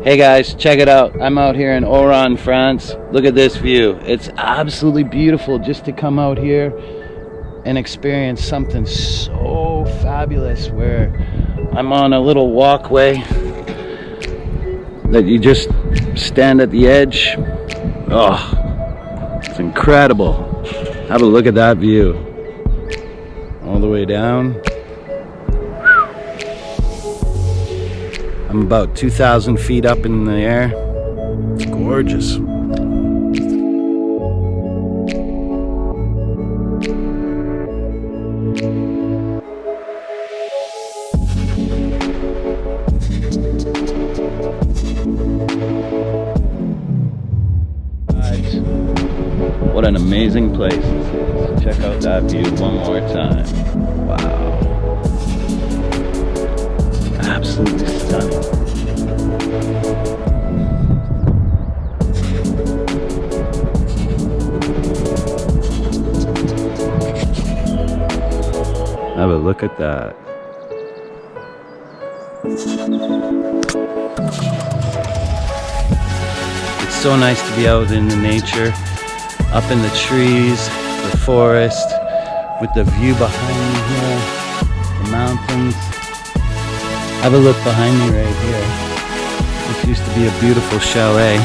Hey guys, check it out. I'm out here in Oran, France. Look at this view. It's absolutely beautiful just to come out here and experience something so fabulous where I'm on a little walkway that you just stand at the edge. Oh, it's incredible. Have a look at that view. All the way down. I'm about 2,000 feet up in the air. It's gorgeous. Guys, what an amazing place this is. Check out that view one more time. Wow. Absolutely stunning. Have a look at that. It's so nice to be out in the nature, up in the trees, the forest, with the view behind me here, the mountains. Have a look behind me right here. This used to be a beautiful chalet,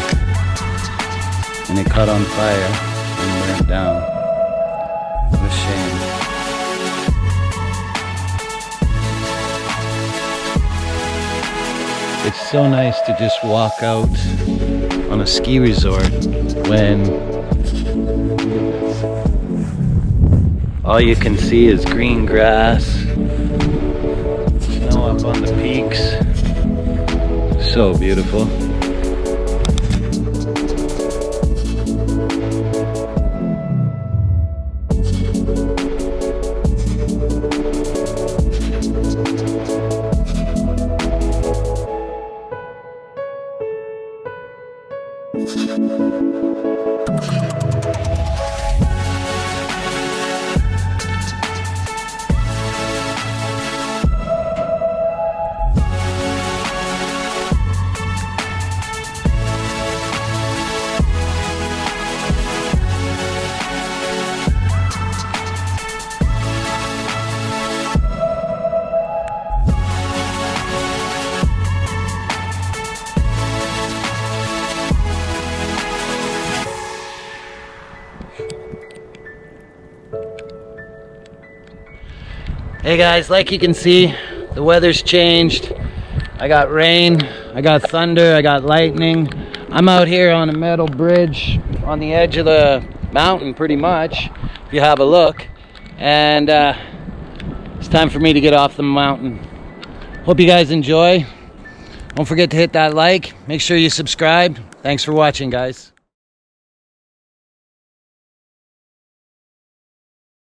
and it caught on fire and burnt down. What a shame. It's so nice to just walk out on a ski resort when all you can see is green grass, snow up on the peaks. So beautiful. Hey guys, like you can see, the weather's changed. I got rain, I got thunder, I got lightning. I'm out here on a metal bridge on the edge of the mountain pretty much, if you have a look. And it's time for me to get off the mountain. Hope you guys enjoy. Don't forget to hit that like. Make sure you subscribe. Thanks for watching, guys.